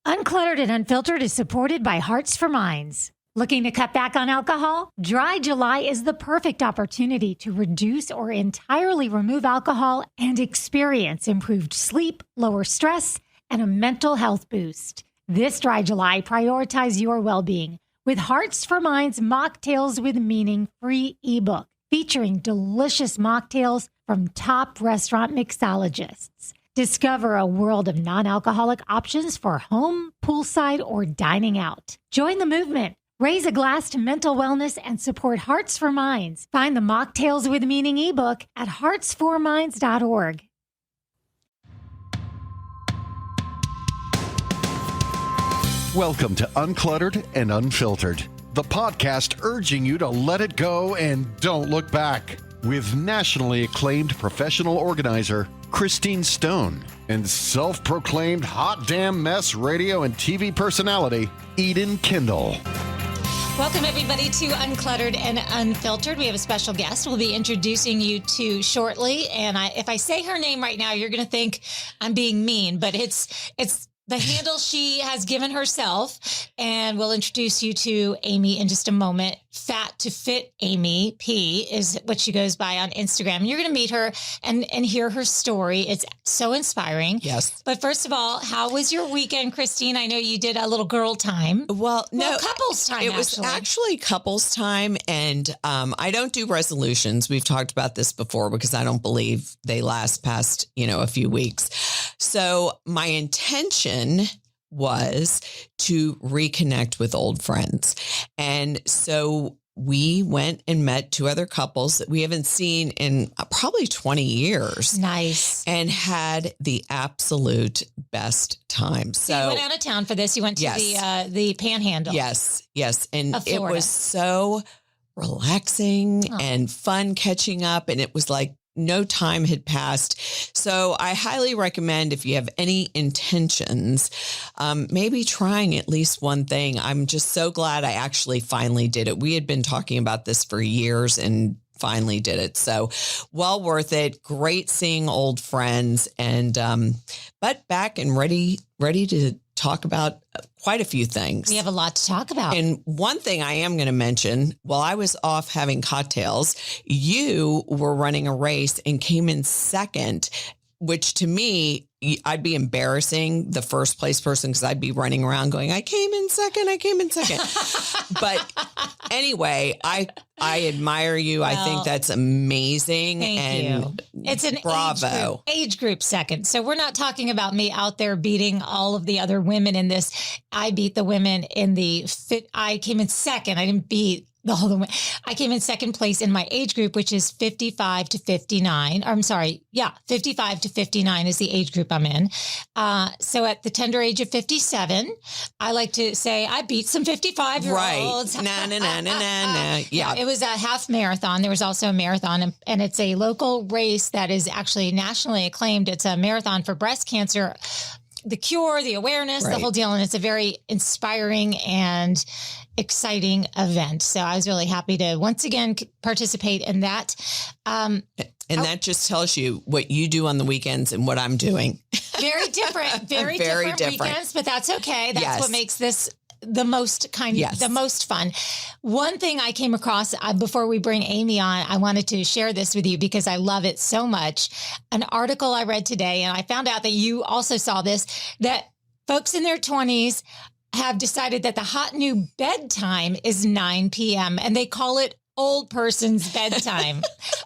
Uncluttered and Unfiltered is supported by Hearts for Minds. Looking to cut back on alcohol? Dry July is the perfect opportunity to reduce or entirely remove alcohol and experience improved sleep, lower stress, and a mental health boost. This Dry July, prioritize your well-being with Hearts for Minds Mocktails with Meaning free ebook featuring delicious mocktails from top restaurant mixologists. Discover a world of non-alcoholic options for home, poolside, or dining out. Join the movement. Raise a glass to mental wellness and support Hearts for Minds. Find the Mocktails with Meaning ebook at heartsforminds.org. Welcome to Uncluttered and Unfiltered, the podcast urging you to let it go and don't look back. With nationally acclaimed professional organizer Christine Stone and self-proclaimed hot damn mess radio and TV personality Eden Kendall. Welcome, everybody, to Uncluttered and Unfiltered. We have a special guest we'll be introducing you to shortly. And if I say her name right now, you're going to think I'm being mean, but it's the handle she has given herself. And we'll introduce you to Amy in just a moment. Fat to Fit Amy P is what she goes by on Instagram. You're going to meet her and hear her story. It's so inspiring. Yes. But first of all, how was your weekend, Christine? I know you did a little girl time. Well, couples time. It was actually couples time. And I don't do resolutions. We've talked about this before because I don't believe they last past, a few weeks. So my intention was to reconnect with old friends. And so we went and met two other couples that we haven't seen in probably 20 years. Nice. And had the absolute best time. So you went out of town for this. You went to the Panhandle. Yes. And it was so relaxing and fun catching up. And it was like, no time had passed. So I highly recommend if you have any intentions, maybe trying at least one thing. I'm just so glad I actually finally did it. We had been talking about this for years and finally did it. So well worth it. Great seeing old friends and, but back and ready to talk about quite a few things. We have a lot to talk about. And one thing I am going to mention, while I was off having cocktails, you were running a race and came in second, which to me, I'd be embarrassing the first place person because I'd be running around going, I came in second. But anyway, I admire you. Well, I think that's amazing. Thank you. It's an bravo. Age group second. So we're not talking about me out there beating all of the other women in this. I beat the women in the fit. I came in second. I didn't beat the whole way. I came in second place in my age group, which is 55 to 59. 55 to 59 is the age group I'm in. So at the tender age of 57, I like to say I beat some 55-year-olds. Right. Yeah. It was a half marathon. There was also a marathon, and it's a local race that is actually nationally acclaimed. It's a marathon for breast cancer, the cure, the awareness, the whole deal. And it's a very inspiring and exciting event. So I was really happy to once again participate in that. And that just tells you what you do on the weekends and what I'm doing. Very different, very different weekends, but that's okay. That's what makes this the most the most fun. One thing I came across before we bring Amy on, I wanted to share this with you because I love it so much. An article I read today, and I found out that you also saw this, that folks in their 20s have decided that the hot new bedtime is 9 p.m. and they call it old person's bedtime.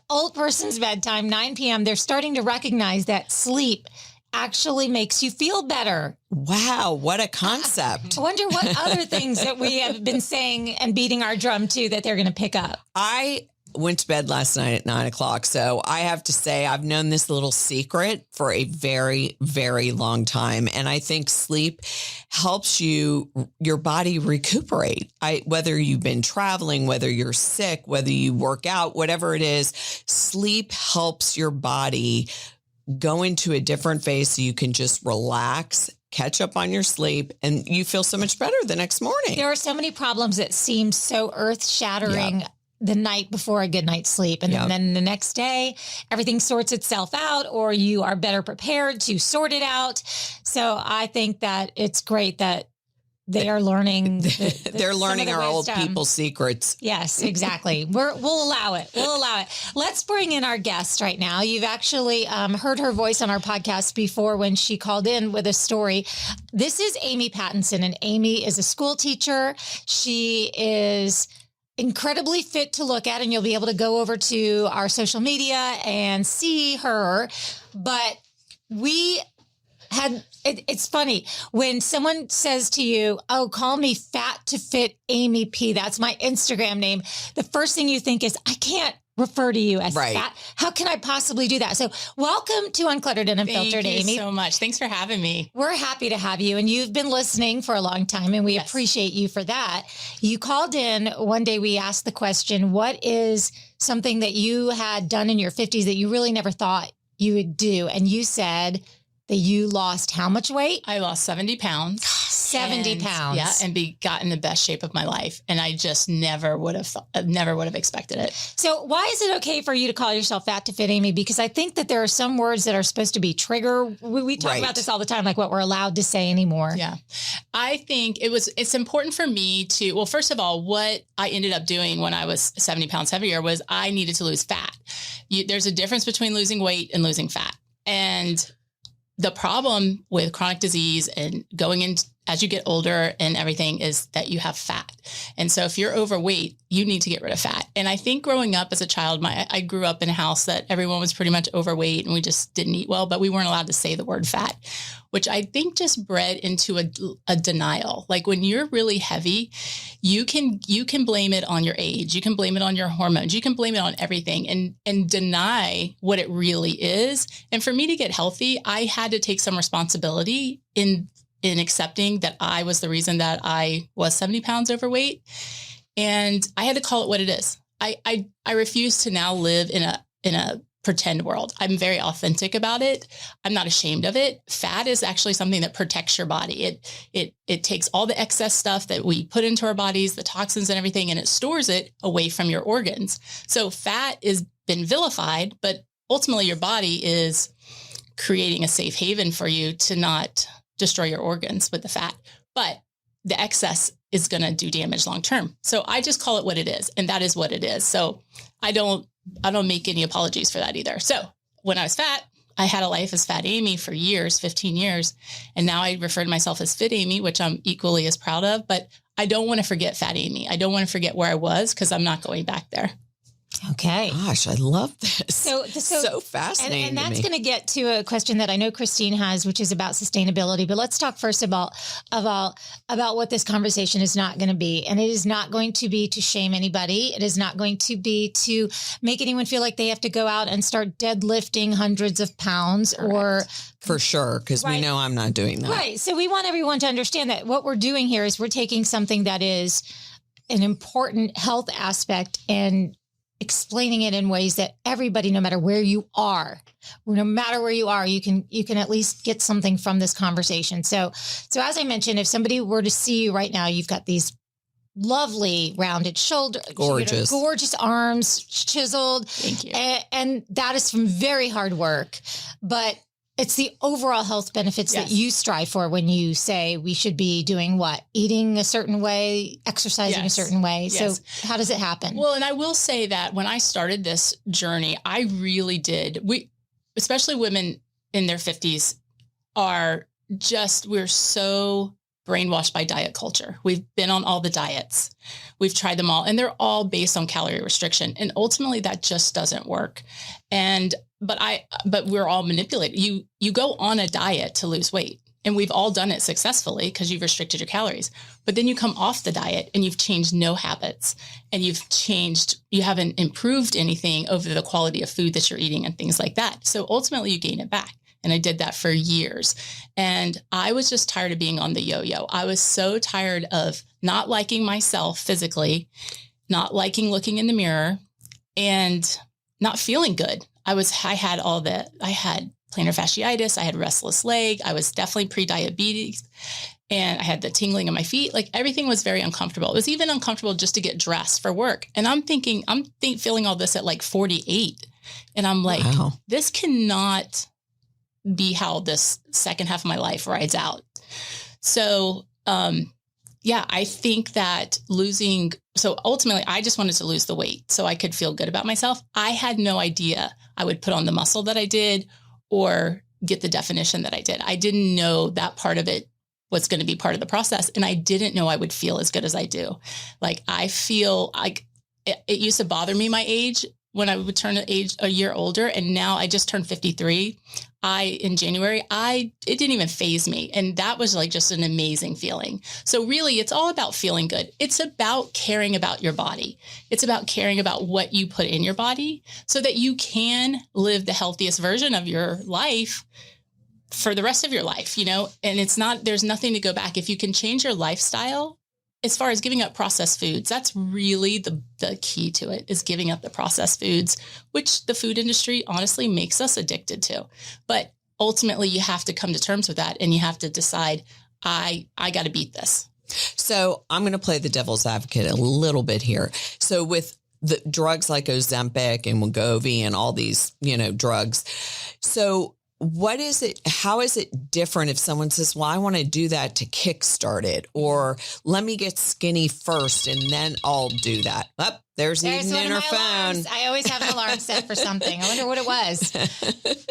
Old person's bedtime, 9 p.m. They're starting to recognize that sleep actually makes you feel better. Wow, what a concept. I wonder what other things that we have been saying and beating our drum to that they're going to pick up. I went to bed last night at 9:00. So I have to say I've known this little secret for a very, very long time. And I think sleep helps your body recuperate. Whether you've been traveling, whether you're sick, whether you work out, whatever it is, sleep helps your body go into a different phase so you can just relax, catch up on your sleep, and you feel so much better the next morning. There are so many problems that seem so earth-shattering the night before a good night's sleep. And then the next day, everything sorts itself out, or you are better prepared to sort it out. So I think that it's great that they are learning. They're learning our old people's secrets. Yes, exactly. We'll allow it. We'll allow it. Let's bring in our guest right now. You've actually heard her voice on our podcast before when she called in with a story. This is Amy Pattison, and Amy is a school teacher. She is incredibly fit to look at, and you'll be able to go over to our social media and see her. But it's funny when someone says to you, oh, call me Fat to Fit Amy P. That's my Instagram name. The first thing you think is, I can't refer to you as fat. How can I possibly do that? So welcome to Uncluttered and Unfiltered, Amy. Thank you so much. Thanks for having me. We're happy to have you. And you've been listening for a long time, and we appreciate you for that. You called in one day. We asked the question, what is something that you had done in your 50s that you really never thought you would do? And you said that you lost how much weight? I lost 70 pounds. 70 pounds. Yeah. And got in the best shape of my life. And I just never would have expected it. So why is it okay for you to call yourself Fat to Fit Amy? Because I think that there are some words that are supposed to be trigger. We talk about this all the time, like what we're allowed to say anymore. Yeah. I think it's important for me to, well, first of all, what I ended up doing when I was 70 pounds heavier was I needed to lose fat. There's a difference between losing weight and losing fat. And the problem with chronic disease and going in as you get older and everything is that you have fat. And so if you're overweight, you need to get rid of fat. And I think growing up as a child, I grew up in a house that everyone was pretty much overweight and we just didn't eat well, but we weren't allowed to say the word fat, which I think just bred into a denial. Like when you're really heavy, you can blame it on your age. You can blame it on your hormones. You can blame it on everything and deny what it really is. And for me to get healthy, I had to take some responsibility in accepting that I was the reason that I was 70 pounds overweight. And I had to call it what it is. I refuse to now live in a pretend world. I'm very authentic about it. I'm not ashamed of it. Fat is actually something that protects your body. It takes all the excess stuff that we put into our bodies, the toxins and everything, and it stores it away from your organs. So fat is been vilified, but ultimately your body is creating a safe haven for you to not destroy your organs with the fat, but the excess is going to do damage long term. So I just call it what it is, and that is what it is. So I don't make any apologies for that either. So when I was fat, I had a life as Fat Amy for years, 15 years, and now I refer to myself as Fit Amy, which I'm equally as proud of. But I don't want to forget Fat Amy. I don't want to forget where I was because I'm not going back there. Okay. Gosh, I love this. So fascinating. And that's going to get to a question that I know Christine has, which is about sustainability. But let's talk first about what this conversation is not going to be. And it is not going to be to shame anybody. It is not going to be to make anyone feel like they have to go out and start deadlifting hundreds of pounds. Correct. Or for sure, because we know I'm not doing that. Right. So we want everyone to understand that what we're doing here is we're taking something that is an important health aspect and explaining it in ways that everybody, no matter where you are, you can at least get something from this conversation. So as I mentioned, if somebody were to see you right now, you've got these lovely rounded shoulders, gorgeous arms, chiseled. Thank you. And that is from very hard work, but it's the overall health benefits that you strive for when you say we should be doing what? Eating a certain way, exercising a certain way. Yes. So how does it happen? Well, and I will say that when I started this journey, I really did. Especially women in their 50s we're so brainwashed by diet culture. We've been on all the diets. We've tried them all, and they're all based on calorie restriction. And ultimately that just doesn't work. But we're all manipulated. You go on a diet to lose weight, and we've all done it successfully because you've restricted your calories. But then you come off the diet and you've changed no habits, and you haven't improved anything over the quality of food that you're eating and things like that. So ultimately you gain it back. And I did that for years. And I was just tired of being on the yo-yo. I was so tired of not liking myself physically, not liking looking in the mirror, and not feeling good. I had plantar fasciitis. I had restless leg. I was definitely pre-diabetes. and I had the tingling in my feet. Like everything was very uncomfortable. It was even uncomfortable just to get dressed for work. And I'm feeling all this at like 48. And I'm like, wow, this cannot be how this second half of my life rides out. So, I think that so ultimately I just wanted to lose the weight so I could feel good about myself. I had no idea I would put on the muscle that I did or get the definition that I did. I didn't know that part of it was going to be part of the process. And I didn't know I would feel as good as I do. Like I feel like it used to bother me my age when I would turn a year older. And now I just turned 53. In January, it didn't even faze me. And that was like just an amazing feeling. So really it's all about feeling good. It's about caring about your body. It's about caring about what you put in your body so that you can live the healthiest version of your life for the rest of your life, and there's nothing to go back. If you can change your lifestyle, as far as giving up processed foods, that's really the key to it, is giving up the processed foods, which the food industry honestly makes us addicted to. But ultimately you have to come to terms with that and you have to decide, I got to beat this. So I'm going to play the devil's advocate a little bit here. So with the drugs like Ozempic and Wegovy and all these, drugs. So what is it? How is it different if someone says, well, I want to do that to kickstart it, or let me get skinny first and then I'll do that. Oh, there's Eden in her phone. Alarms. I always have an alarm set for something. I wonder what it was.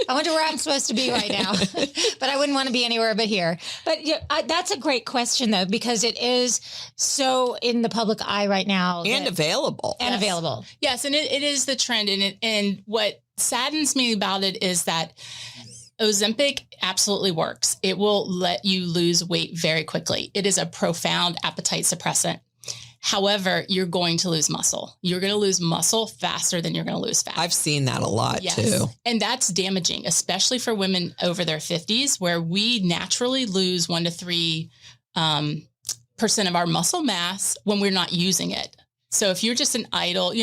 I wonder where I'm supposed to be right now, but I wouldn't want to be anywhere but here. But that's a great question though, because it is so in the public eye right now. And available. And available. Yes. And it is the trend. And what saddens me about it is that Ozempic absolutely works. It will let you lose weight very quickly. It is a profound appetite suppressant. However, you're going to lose muscle. You're going to lose muscle faster than you're going to lose fat. I've seen that a lot too. And that's damaging, especially for women over their 50s, where we naturally lose 1 to 3% of our muscle mass when we're not using it. So if you're just an idle,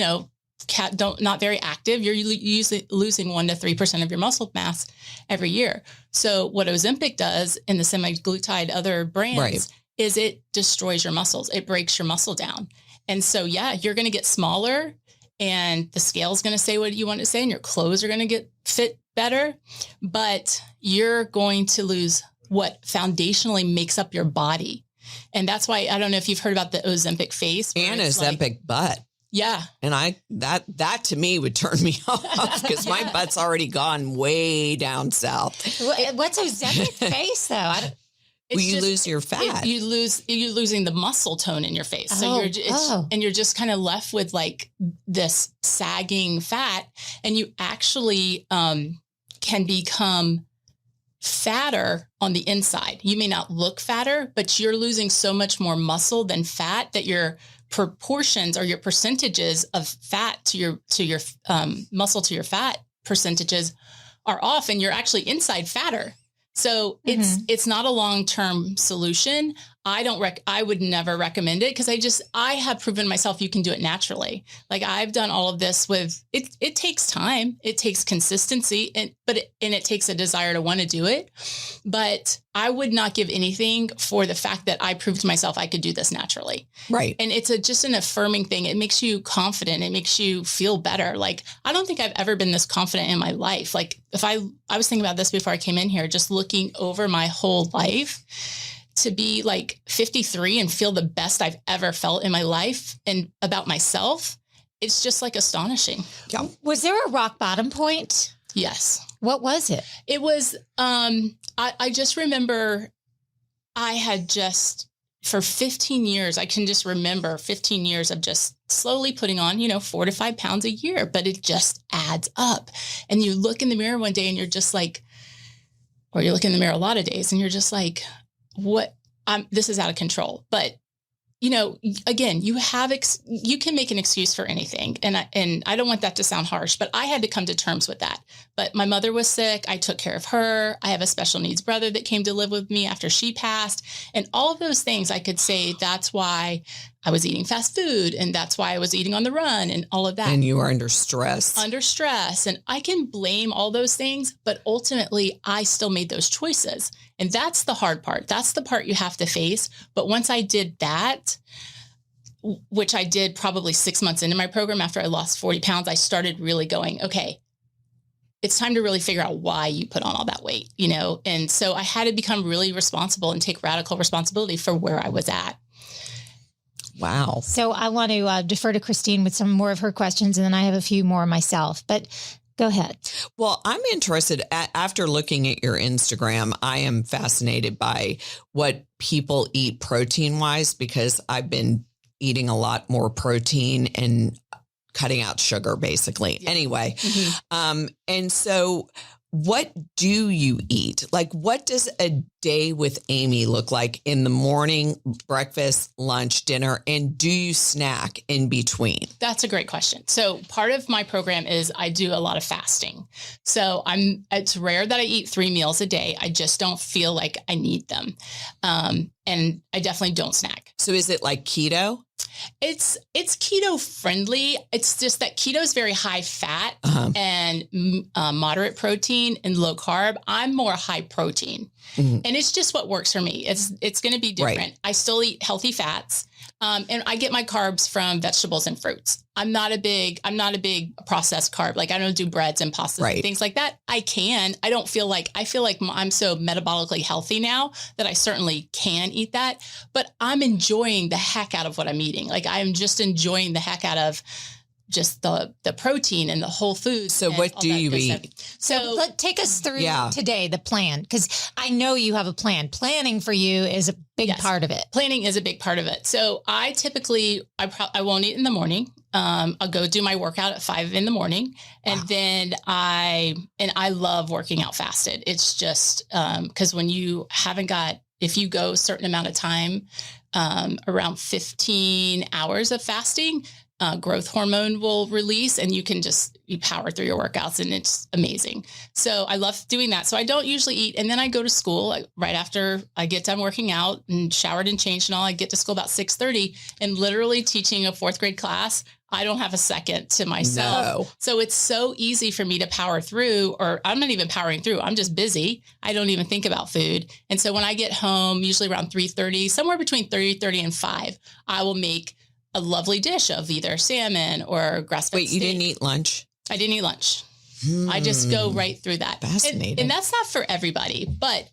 not very active, you're usually losing 1 to 3% of your muscle mass every year. So what Ozempic does in the semaglutide other brands is it destroys your muscles. It breaks your muscle down. And so, you're going to get smaller and the scale is going to say what you want to say and your clothes are going to get fit better, but you're going to lose what foundationally makes up your body. And that's why, I don't know if you've heard about the Ozempic face. And Ozempic butt. Yeah. And that to me would turn me off because my butt's already gone way down south. What's Ozempic face though? You lose your fat. You're losing the muscle tone in your face. So you're just kind of left with like this sagging fat, and you actually can become fatter on the inside. You may not look fatter, but you're losing so much more muscle than fat that your proportions or your percentages of fat to your muscle to your fat percentages are off, and you're actually inside fatter. So it's not a long-term solution. I would never recommend it because I have proven myself you can do it naturally. Like I've done all of this with it. It takes time. It takes consistency and it takes a desire to want to do it. But I would not give anything for the fact that I proved to myself I could do this naturally. Right. And it's just an affirming thing. It makes you confident. It makes you feel better. Like, I don't think I've ever been this confident in my life. Like if I was thinking about this before I came in here, just looking over my whole life, to be like 53 and feel the best I've ever felt in my life and about myself, it's just like astonishing. Yeah. Was there a rock bottom point? Yes. What was it? It was, I just remember I had just, for 15 years, I can just remember 15 years of just slowly putting on, 4 to 5 pounds a year, but it just adds up. And you look in the mirror one day and you're just like, or you look in the mirror a lot of days and you're just like, this is out of control. But, again, you can make an excuse for anything. And I don't want that to sound harsh, but I had to come to terms with that. But my mother was sick. I took care of her. I have a special needs brother that came to live with me after she passed. And all of those things I could say, that's why I was eating fast food, and that's why I was eating on the run and all of that. And you were under stress. Under stress. And I can blame all those things, but ultimately I still made those choices. And that's the hard part. That's the part you have to face. But once I did that, which I did probably 6 months into my program, after I lost 40 pounds, I started really going, okay, it's time to really figure out why you put on all that weight, you know? And so I had to become really responsible and take radical responsibility for where I was at. Wow. So I want to defer to Christine with some more of her questions, and then I have a few more myself, but go ahead. Well, I'm interested after looking at your Instagram. I am fascinated by what people eat protein wise, because I've been eating a lot more protein and cutting out sugar basically. Yeah. Anyway. Mm-hmm. And so what do you eat? Like, what does a day with Amy look like in the morning, breakfast, lunch, dinner, and do you snack in between? That's a great question. So part of my program is I do a lot of fasting. So it's rare that I eat 3 meals a day. I just don't feel like I need them. And I definitely don't snack. So is it like keto? It's keto friendly. It's just that keto is very high fat and moderate protein and low carb. I'm more high protein, and it's just what works for me. It's going to be different. Right. I still eat healthy fats, and I get my carbs from vegetables and fruits. I'm not a big processed carb. Like I don't do breads and pastas and things like that. I feel like I'm so metabolically healthy now that I certainly can eat that, but I'm enjoying the heck out of what I'm eating. Like I'm just enjoying the heck out of just the protein and the whole foods. So what do you eat? So take us through today, the plan, because I know you have a plan. Planning for you is a big part of it. Planning is a big part of it. So I typically, I won't eat in the morning. I'll go do my workout at 5 in the morning. And then I love working out fasted. It's just, cause when you if you go a certain amount of time, around 15 hours of fasting, growth hormone will release and you power through your workouts, and it's amazing. So I love doing that. So I don't usually eat. And then I go to school right after I get done working out and showered and changed and all. I get to school about 6:30, and literally teaching a 4th grade class, I don't have a second to myself. No. So it's so easy for me to power through, or I'm not even powering through. I'm just busy. I don't even think about food. And so when I get home, usually around 3:30, somewhere between 3:30 and 5, I will make a lovely dish of either salmon or grass-fed steak. Wait, you didn't eat lunch? I didn't eat lunch. I just go right through that. Fascinating. And that's not for everybody, but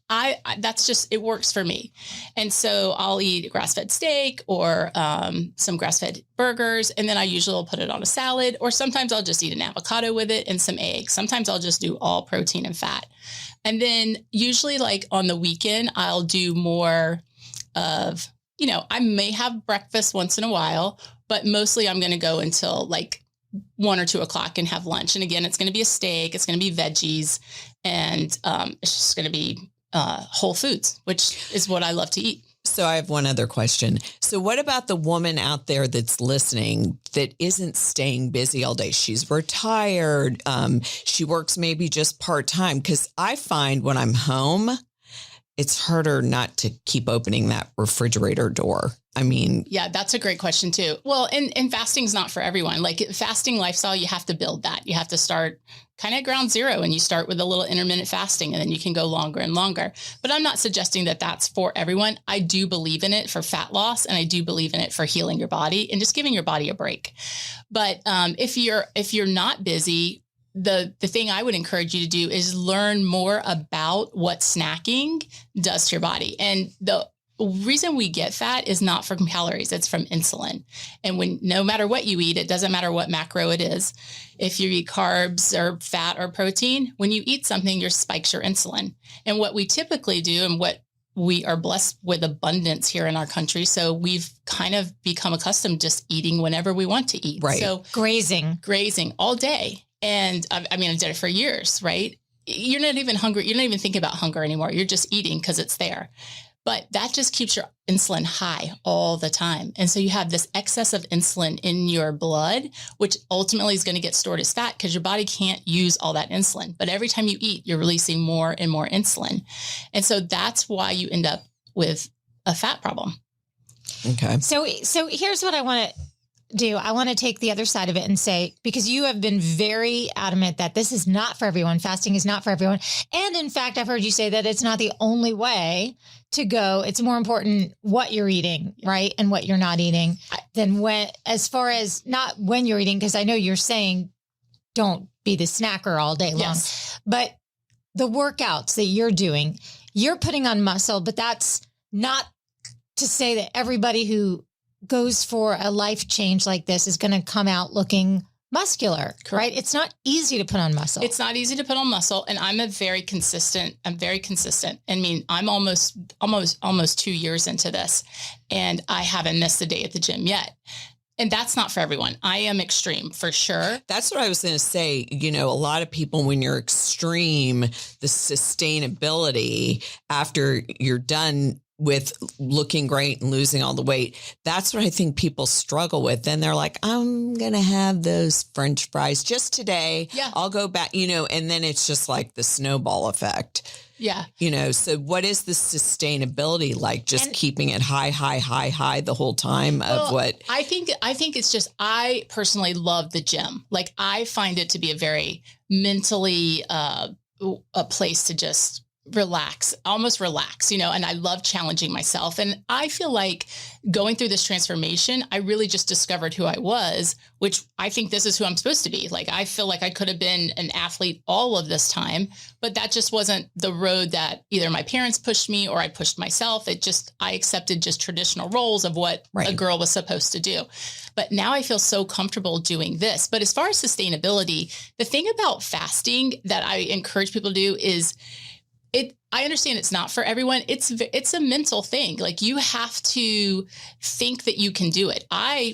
that's just, it works for me. And so I'll eat grass-fed steak or some grass-fed burgers. And then I usually will put it on a salad, or sometimes I'll just eat an avocado with it and some eggs. Sometimes I'll just do all protein and fat. And then usually like on the weekend, I'll do more of, I may have breakfast once in a while, but mostly I'm going to go until like 1 or 2 o'clock and have lunch. And again, it's going to be a steak, it's going to be veggies, and it's just going to be whole foods, which is what I love to eat. So I have one other question. So what about the woman out there that's listening that isn't staying busy all day? She's retired. She works maybe just part-time, because I find when I'm home, it's harder not to keep opening that refrigerator door. I mean, yeah, that's a great question too. Well, and fasting's not for everyone. Like fasting lifestyle, you have to build that. You have to start kind of ground zero, and you start with a little intermittent fasting, and then you can go longer and longer. But I'm not suggesting that that's for everyone. I do believe in it for fat loss, and I do believe in it for healing your body and just giving your body a break. But if you're not busy, the thing I would encourage you to do is learn more about what snacking does to your body. And the reason we get fat is not from calories, it's from insulin. And no matter what you eat, it doesn't matter what macro it is. If you eat carbs or fat or protein, when you eat something, your spikes your insulin. And what we typically do, and what we are blessed with abundance here in our country. So we've kind of become accustomed just eating whenever we want to eat. Right. So grazing all day. And I did it for years, right? You're not even hungry. You're not even thinking about hunger anymore. You're just eating because it's there. But that just keeps your insulin high all the time. And so you have this excess of insulin in your blood, which ultimately is going to get stored as fat because your body can't use all that insulin. But every time you eat, you're releasing more and more insulin. And so that's why you end up with a fat problem. Okay. So here's what I want to do. I want to take the other side of it and say, because you have been very adamant that this is not for everyone. Fasting is not for everyone. And in fact, I've heard you say that it's not the only way to go. It's more important what you're eating, right? And what you're not eating than as far as not when you're eating, because I know you're saying don't be the snacker all day long, Yes. but the workouts that you're doing, you're putting on muscle, but that's not to say that everybody who goes for a life change like this is going to come out looking muscular, Correct. right? It's not easy to put on muscle. It's not easy to put on muscle. And I'm very consistent. I mean, I'm almost 2 years into this, and I haven't missed a day at the gym yet. And that's not for everyone. I am extreme for sure. That's what I was going to say. You know, a lot of people, when you're extreme, the sustainability after you're done with looking great and losing all the weight, that's what I think people struggle with. Then they're like, I'm going to have those French fries just today. Yeah. I'll go back, and then it's just like the snowball effect. Yeah. So what is the sustainability like? Just keeping it high the whole time of what? I think it's just, I personally love the gym. Like, I find it to be a very mentally, a place to just almost relax, and I love challenging myself. And I feel like going through this transformation, I really just discovered who I was, which I think this is who I'm supposed to be. Like, I feel like I could have been an athlete all of this time, but that just wasn't the road that either my parents pushed me or I pushed myself. I accepted just traditional roles of what a girl was supposed to do. But now I feel so comfortable doing this. But as far as sustainability, the thing about fasting that I encourage people to do is, I understand it's not for everyone. It's a mental thing. Like, you have to think that you can do it.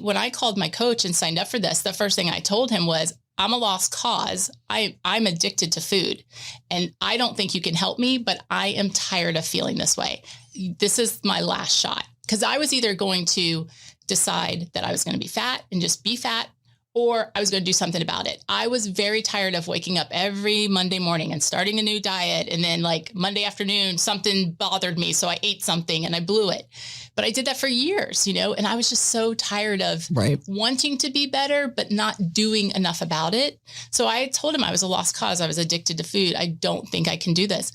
When I called my coach and signed up for this, the first thing I told him was, I'm a lost cause. I'm addicted to food, and I don't think you can help me, but I am tired of feeling this way. This is my last shot, because I was either going to decide that I was going to be fat and just be fat, or I was going to do something about it. I was very tired of waking up every Monday morning and starting a new diet. And then, like, Monday afternoon, something bothered me. So I ate something and I blew it. But I did that for years, and I was just so tired of wanting to be better, but not doing enough about it. So I told him I was a lost cause. I was addicted to food. I don't think I can do this.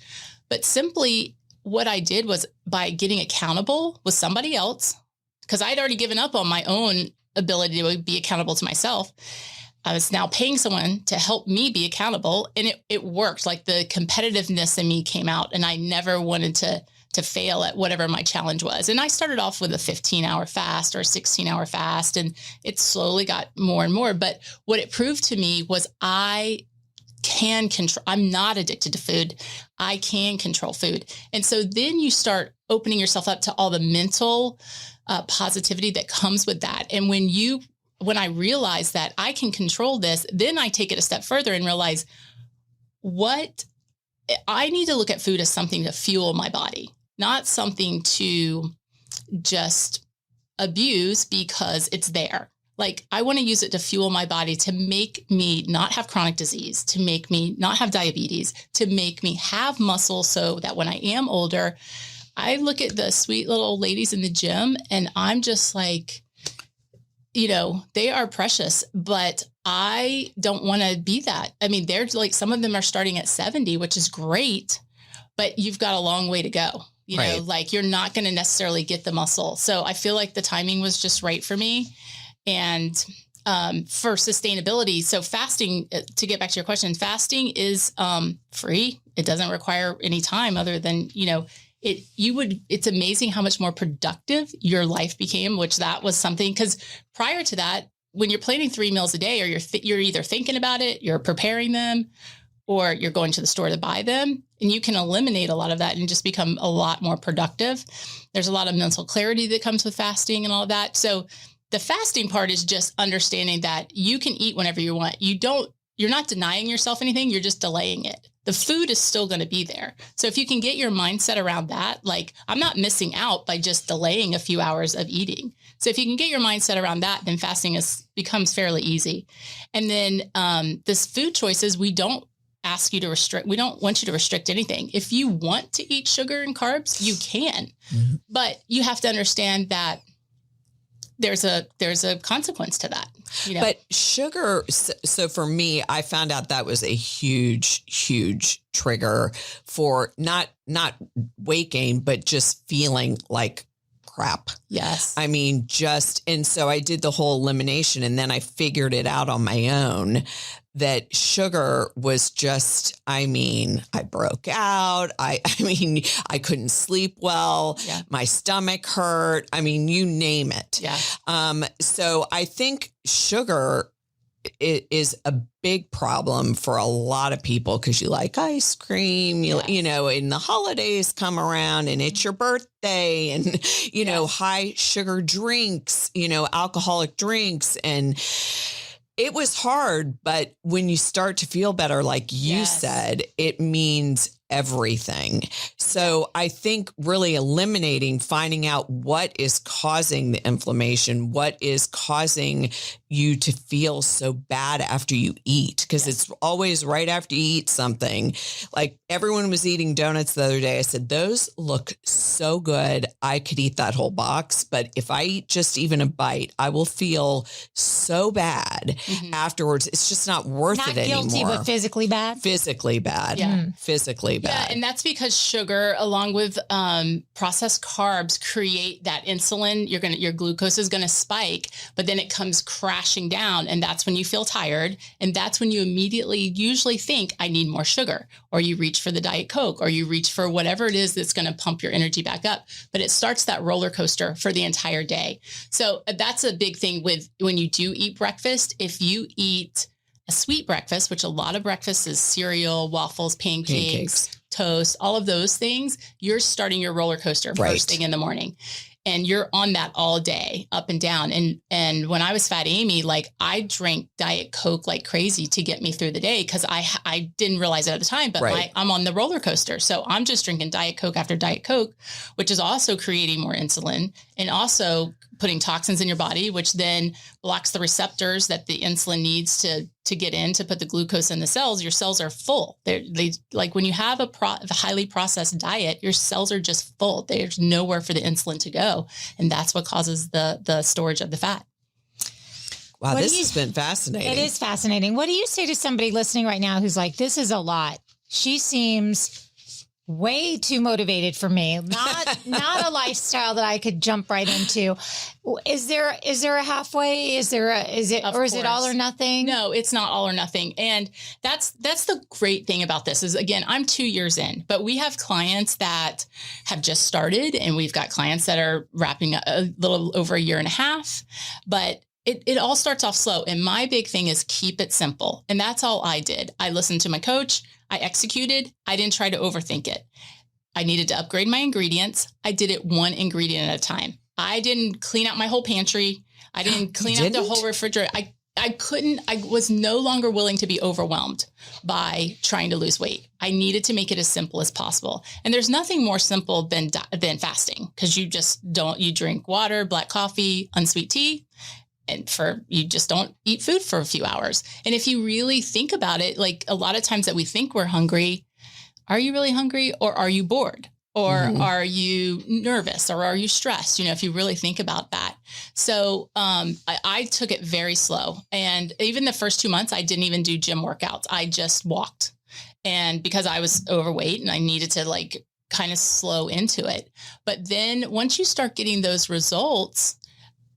But simply what I did was, by getting accountable with somebody else, because I'd already given up on my own ability to be accountable to myself, I was now paying someone to help me be accountable, and it worked. Like, the competitiveness in me came out, and I never wanted to fail at whatever my challenge was. And I started off with a 15-hour fast or a 16-hour fast, and it slowly got more and more. But what it proved to me was I can control. I'm not addicted to food. I can control food. And so then you start opening yourself up to all the mental positivity that comes with that. And when I realize that I can control this, then I take it a step further and realize what I need to look at food as something to fuel my body, not something to just abuse because it's there. Like, I want to use it to fuel my body, to make me not have chronic disease, to make me not have diabetes, to make me have muscle, so that when I am older, I look at the sweet little ladies in the gym and I'm just like, they are precious, but I don't want to be that. I mean, they're like, some of them are starting at 70, which is great, but you've got a long way to go. Like, you're not going to necessarily get the muscle. So I feel like the timing was just right for me. And for sustainability, so fasting, to get back to your question, fasting is free. It doesn't require any time other than, it's amazing how much more productive your life became, which that was something, because prior to that, when you're planning 3 meals a day, or you're either thinking about it, you're preparing them, or you're going to the store to buy them, and you can eliminate a lot of that and just become a lot more productive. There's a lot of mental clarity that comes with fasting and all of that. So the fasting part is just understanding that you can eat whenever you want. You're not denying yourself anything. You're just delaying it. The food is still going to be there. So if you can get your mindset around that, like, I'm not missing out by just delaying a few hours of eating. So if you can get your mindset around that, then fasting becomes fairly easy. And then this food choices, we don't ask you to restrict. We don't want you to restrict anything. If you want to eat sugar and carbs, you can, but you have to understand that there's a consequence to that. You know? But sugar, so for me, I found out that was a huge, huge trigger for not weight gain, but just feeling like crap. Yes. I mean, and so I did the whole elimination, and then I figured it out on my own that sugar was just, I mean, I broke out. I mean, I couldn't sleep well. Yeah. My stomach hurt. I mean, you name it. Yeah. So I think sugar is a big problem for a lot of people because you like ice cream, you know, and the holidays come around and it's your birthday and, you know, high sugar drinks, you know, alcoholic drinks. And it was hard, but when you start to feel better, like you said, it means everything. So I think really eliminating, finding out what is causing the inflammation, what is causing you to feel so bad after you eat, because it's always right after you eat something. Like everyone was eating donuts the other day. I said, those look so good. I could eat that whole box, but if I eat just even a bite, I will feel so bad afterwards. It's just not worth it anymore. Not guilty, but physically bad? Physically bad. Yeah. Physically bad. Yeah, and that's because sugar, along with processed carbs, create that insulin. Your glucose is gonna spike, but then it comes crashing down, and that's when you feel tired, and that's when you immediately usually think, I need more sugar, or you reach for the Diet Coke, or you reach for whatever it is that's gonna pump your energy back up. But it starts that roller coaster for the entire day. So that's a big thing with when you do eat breakfast. If you eat a sweet breakfast, which a lot of breakfast is cereal, waffles, pancakes, toast, all of those things, you're starting your roller coaster first thing in the morning. And you're on that all day, up and down. And when I was Fat Amy, like I drank Diet Coke like crazy to get me through the day because I didn't realize it at the time, but I'm on the roller coaster. So I'm just drinking Diet Coke after Diet Coke, which is also creating more insulin and also putting toxins in your body, which then blocks the receptors that the insulin needs to get in to put the glucose in the cells. Your cells are full. They like when you have a highly processed diet, your cells are just full. There's nowhere for the insulin to go. And that's what causes the storage of the fat. Wow, this has been fascinating. It is fascinating. What do you say to somebody listening right now who's like, this is a lot? She seems way too motivated for me. Not a lifestyle that I could jump right into. Is there a halfway? Is it all or nothing? No, it's not all or nothing. And that's the great thing about this is, again, I'm 2 years in, but we have clients that have just started, and we've got clients that are wrapping up a little over a year and a half, but it all starts off slow. And my big thing is keep it simple. And that's all I did. I listened to my coach. I executed. I didn't try to overthink it. I needed to upgrade my ingredients. I did it one ingredient at a time. I didn't clean out my whole pantry. I didn't clean out the whole refrigerator. I was no longer willing to be overwhelmed by trying to lose weight. I needed to make it as simple as possible. And there's nothing more simple than fasting, because you drink water, black coffee, unsweet tea. And you just don't eat food for a few hours. And if you really think about it, like a lot of times that we think we're hungry, are you really hungry, or are you bored, or are you nervous, or are you stressed? You know, if you really think about that. So I took it very slow. And even the first 2 months, I didn't even do gym workouts. I just walked. And because I was overweight and I needed to like kind of slow into it. But then once you start getting those results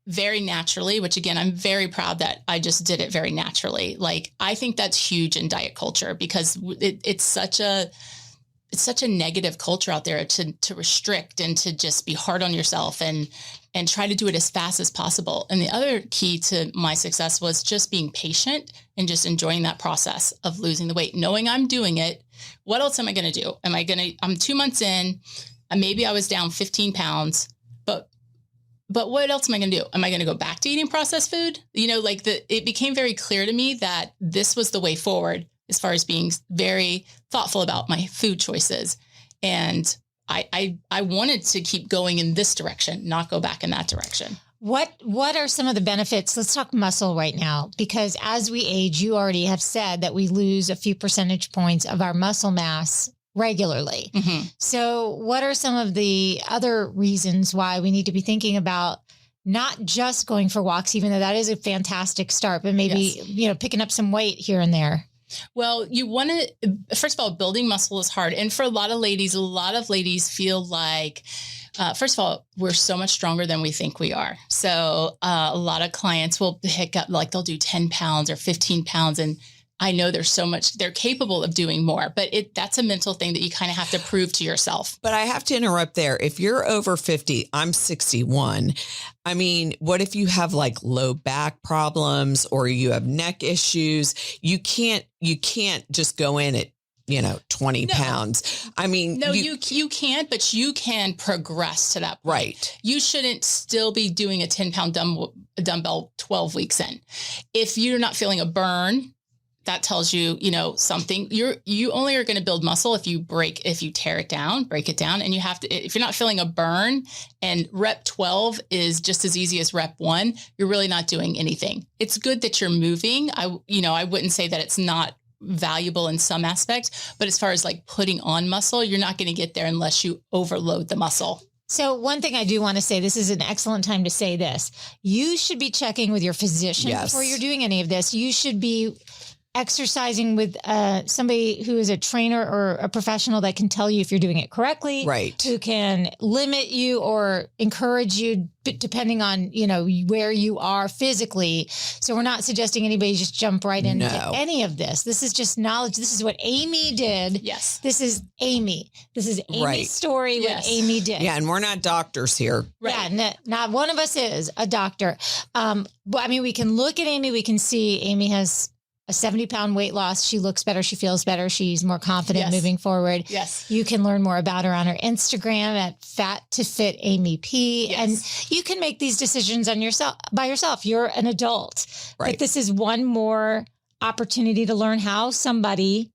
very naturally, which again, I'm very proud that I just did it very naturally. Like, I think that's huge in diet culture, because it's such a negative culture out there to restrict and to just be hard on yourself and try to do it as fast as possible. And the other key to my success was just being patient and just enjoying that process of losing the weight, knowing I'm doing it. What else am I going to do? I'm 2 months in, and maybe I was down 15 pounds, but what else am I going to do? Am I going to go back to eating processed food? You know, like it became very clear to me that this was the way forward as far as being very thoughtful about my food choices. And I wanted to keep going in this direction, not go back in that direction. What are some of the benefits? Let's talk muscle right now, because as we age, you already have said that we lose a few percentage points of our muscle mass regularly. So what are some of the other reasons why we need to be thinking about not just going for walks, even though that is a fantastic start, but maybe, picking up some weight here and there. Well, you want to, first of all, building muscle is hard. And for a lot of ladies feel like, first of all, we're so much stronger than we think we are. So a lot of clients will pick up, like they'll do 10 pounds or 15 pounds. And I know there's so much, they're capable of doing more, but that's a mental thing that you kind of have to prove to yourself. But I have to interrupt there. If you're over 50, I'm 61. I mean, what if you have like low back problems or you have neck issues? You can't just go in at 20 pounds. I mean, no, you can't, but you can progress to that point. Right. You shouldn't still be doing a 10-pound dumbbell 12 weeks in. If you're not feeling a burn, that tells you, something. You only are going to build muscle if you tear it down, break it down. And you have to, if you're not feeling a burn and rep 12 is just as easy as rep 1, you're really not doing anything. It's good that you're moving. I wouldn't say that it's not valuable in some aspects, but as far as like putting on muscle, you're not going to get there unless you overload the muscle. So one thing I do want to say, this is an excellent time to say this. You should be checking with your physician before you're doing any of this. You should be exercising with somebody who is a trainer or a professional that can tell you if you're doing it correctly, right? Who can limit you or encourage you depending on, where you are physically. So we're not suggesting anybody just jump right into any of this. This is just knowledge. This is what Amy did. Yes. This is Amy. This is Amy's story, what Amy did. Yeah. And we're not doctors here. Right. Yeah. Not one of us is a doctor. But I mean, we can look at Amy. We can see Amy has a 70-pound weight loss. She looks better. She feels better. She's more confident moving forward. Yes. You can learn more about her on her Instagram at Fat to Fit Amy P. Yes. And you can make these decisions by yourself. You're an adult. Right. But this is one more opportunity to learn how somebody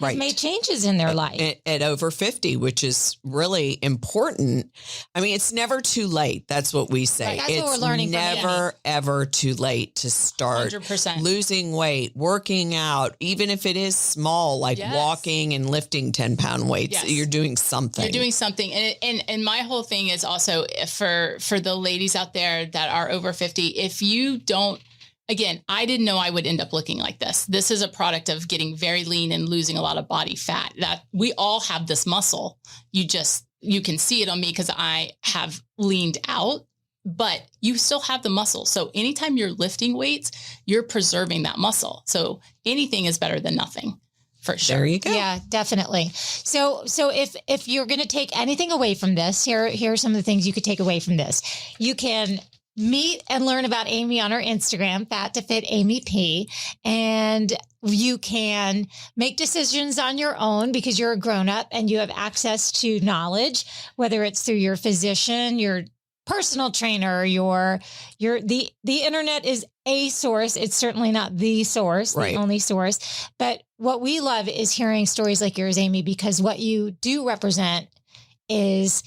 has made changes in their life. At over 50, which is really important. I mean, it's never too late. That's what we say. Right, that's what we're learning. It's never, ever too late to start 100%. Losing weight, working out, even if it is small, like walking and lifting 10-pound weights. Yes. You're doing something. You're doing something. And my whole thing is also for the ladies out there that are over 50, if you don't, again, I didn't know I would end up looking like this. This is a product of getting very lean and losing a lot of body fat. That we all have this muscle. You can see it on me because I have leaned out, but you still have the muscle. So anytime you're lifting weights, you're preserving that muscle. So anything is better than nothing. For sure. There you go. Yeah, definitely. So if you're going to take anything away from this, here are some of the things you could take away from this. You can meet and learn about Amy on her Instagram, Fat to Fit Amy P. And you can make decisions on your own because you're a grown-up and you have access to knowledge, whether it's through your physician, your personal trainer, the internet is a source. It's certainly not the source, the only source. But what we love is hearing stories like yours, Amy, because what you do represent is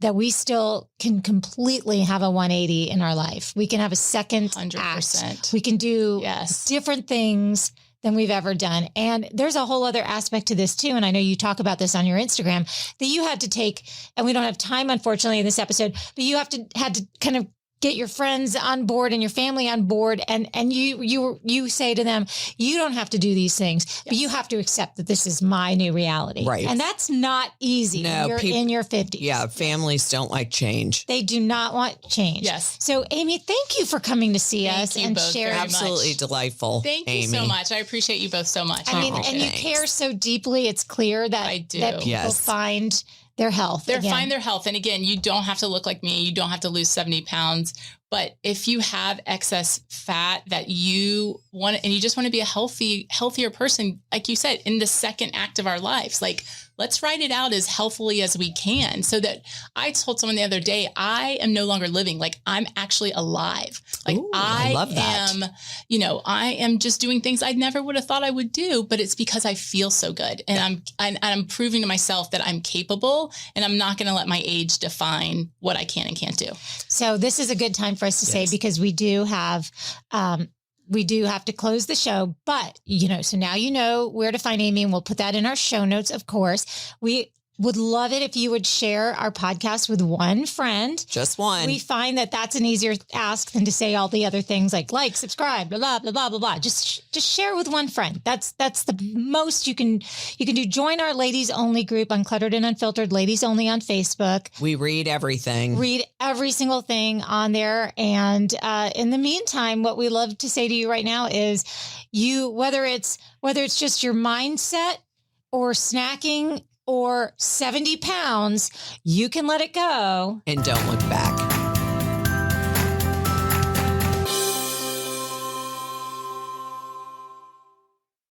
that we still can completely have a 180 in our life. We can have a second 100%. Act. We can do different things than we've ever done. And there's a whole other aspect to this too. And I know you talk about this on your Instagram that you had to take, and we don't have time, unfortunately, in this episode, but you had to kind of get your friends on board and your family on board. And you say to them, you don't have to do these things, but you have to accept that this is my new reality. Right. And that's not easy. No, you're in your 50s. Yeah. Families don't like change. They do not want change. Yes. So Amy, thank you for coming to see us and share. Absolutely delightful. Thank you so much. I appreciate you both so much. I mean, and you care so deeply. It's clear that people find their health. Find their health. And again, you don't have to look like me. You don't have to lose 70 pounds. But if you have excess fat that you want, and you just want to be a healthier person, like you said, in the second act of our lives, like let's write it out as healthily as we can. So that I told someone the other day, I am no longer living. Like I'm actually alive. Like ooh, I love that. I am just doing things I never would have thought I would do, but it's because I feel so good. And I'm proving to myself that I'm capable and I'm not going to let my age define what I can and can't do. So this is a good time for us to say, because we do have to close the show, but so now you know where to find Amy, and we'll put that in our show notes. Of course, we would love it if you would share our podcast with one friend. Just one. We find that that's an easier ask than to say all the other things like, subscribe, blah, blah, blah, blah, blah, blah. Just share with one friend. That's the most you can do. Join our ladies only group, Uncluttered and Unfiltered, ladies only on Facebook. We read everything. Read every single thing on there. And in the meantime, what we love to say to you right now is whether it's just your mindset or snacking or 70 pounds, you can let it go. And don't look back.